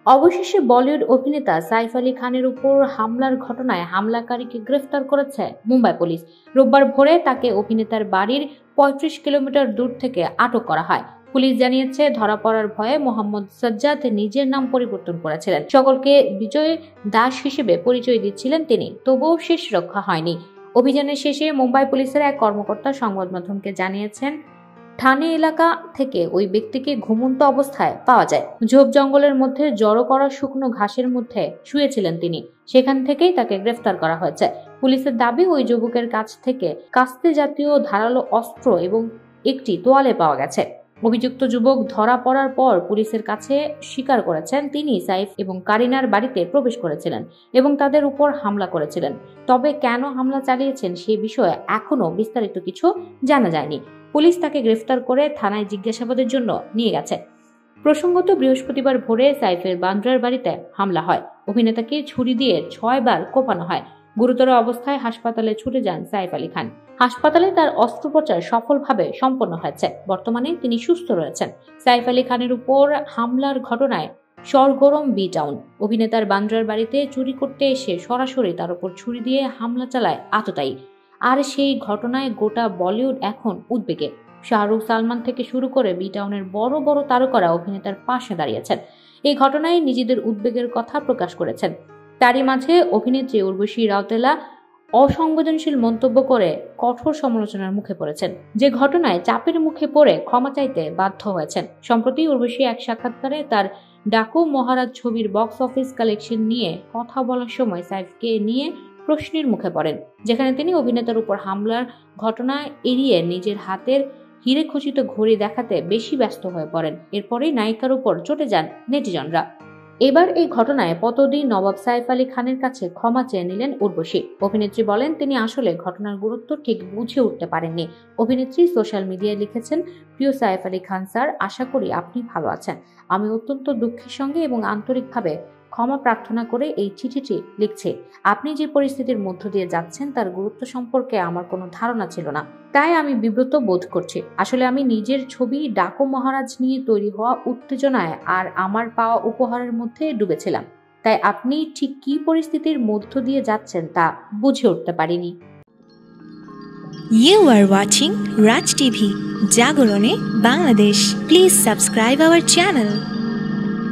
অবশেষে বলিউড অভিনেতা সাইফ আলী খানের উপর হামলার ঘটনায় হামলাকারীকে গ্রেফতার করেছে মুম্বাই পুলিশ। রোববার ভোরে তাকে অভিনেতার বাড়ির ৩৫ কিলোমিটার দূর থেকে আটক করা হয়। পুলিশ জানিয়েছে, ধরা পড়ার ভয়ে মোহাম্মদ সাজ্জাদ নিজের নাম পরিবর্তন করেছিলেন। সকলকে বিজয় দাস হিসেবে পরিচয় দিচ্ছিলেন তিনি, তবুও শেষ রক্ষা হয়নি। অভিযানের শেষে মুম্বাই পুলিশের এক কর্মকর্তা সংবাদ মাধ্যমকে জানিয়েছেন, ঠানে এলাকা থেকে ওই ব্যক্তিকে ঘুমন্ত অবস্থায় পাওয়া যায়। ঝোপ জঙ্গলের মধ্যে জড়ো করা শুকনো ঘাসের মধ্যে শুয়েছিলেন তিনি। সেখান থেকেই তাকে গ্রেফতার করা হয়েছে। পুলিশের দাবি, ওই যুবকের কাছ থেকে কাস্তে জাতীয় ধারালো অস্ত্র এবং একটি তোয়ালে পাওয়া গেছে। অভিযুক্ত যুবক ধরা পড়ার পর পুলিশের কাছে স্বীকার করেছেন তিনি সাইফ এবং কারিনার বাড়িতে প্রবেশ করেছিলেন এবং তাদের উপর হামলা করেছিলেন। তবে কেন হামলা চালিয়েছেন সে বিষয়ে এখনো বিস্তারিত কিছু জানা যায়নি। পুলিশ তাকে গ্রেফতার করে থানায় জিজ্ঞাসাবাদের জন্য নিয়ে গেছে। প্রসঙ্গত, বৃহস্পতিবার ভোরে সাইফের বান্দ্রার বাড়িতে হামলা হয়। অভিনেতাকে ছুরি দিয়ে ৬ বার কোপানো হয়। গুরুতর অবস্থায় হাসপাতালে ছুটে যান সাইফ আলী খান। হাসপাতালে তার অস্ত্রোপচার সফলভাবে সম্পন্ন হয়েছে। বর্তমানে তিনি সুস্থ রয়েছেন। সাইফ আলী খানের উপর হামলার ঘটনায় সরগরম বি টাউন। অভিনেতার বান্দ্রার বাড়িতে চুরি করতে এসে সরাসরি তার উপর ছুরি দিয়ে হামলা চালায় আততায়ী। আর সেই ঘটনায় গোটা বলিউড এখন উদ্বেগে। শাহরুখ, সালমান থেকে শুরু করে বি টাউনের বড় বড় তারকারা অভিনেতার পাশে দাঁড়িয়েছেন। এই ঘটনায় নিজেদের উদ্বেগের কথা প্রকাশ করেছেন। তারই মাঝে অভিনেত্রী উর্বশী রাউতেলা অসংবেদনশীল মন্তব্য করে কঠোর সমালোচনার মুখে পড়েছেন, যে ঘটনায় চাপের মুখে পড়ে ক্ষমা চাইতে বাধ্য হয়েছেন। সম্প্রতি উর্বশী এক সাক্ষাৎকারে তার ডাকু মহারাজ ছবির বক্স অফিস কালেকশন নিয়ে কথা বলার সময় সাইফকে নিয়ে প্রশ্নের মুখে পড়েন, যেখানে তিনি অভিনেতার উপর হামলার ঘটনা এড়িয়ে নিজের হাতের হিরে খচিত ঘড়ি দেখাতে বেশি ব্যস্ত হয়ে পড়েন। এরপরেই নায়িকার উপর চটে যান নেটিজনরা। এবার এই ঘটনায় পতদি নবাব সাইফ আলী খানের কাছে ক্ষমা চেয়ে নিলেন উর্বশী। অভিনেত্রী বলেন, তিনি আসলে ঘটনার গুরুত্ব ঠিক বুঝে উঠতে পারেননি। অভিনেত্রী সোশ্যাল মিডিয়ায় লিখেছেন, প্রিয় সাইফ আলী খান স্যার, আশা করি আপনি ভালো আছেন। আমি অত্যন্ত দুঃখের সঙ্গে এবং আন্তরিকভাবে ক্ষমা প্রার্থনা করে এই চিঠিটি লিখছি। আপনি যে পরিস্থিতির মধ্য দিয়ে যাচ্ছেন তার গুরুত্ব সম্পর্কে আমার কোনো ধারণা ছিল না, তাই আমি বিব্রত বোধ করছি। আসলে আমি নিজের ছবি ডাকু মহারাজ নিয়ে তৈরি হওয়া উত্তেজনায় আর আমার পাওয়া উপহারের মধ্যে ডুবেছিলাম, তাই আপনি ঠিক কী পরিস্থিতির মধ্য দিয়ে যাচ্ছেন তা বুঝে উঠতে পারিনি। You are watching Raj TV, Jagorone, Bangladesh. Please subscribe our channel.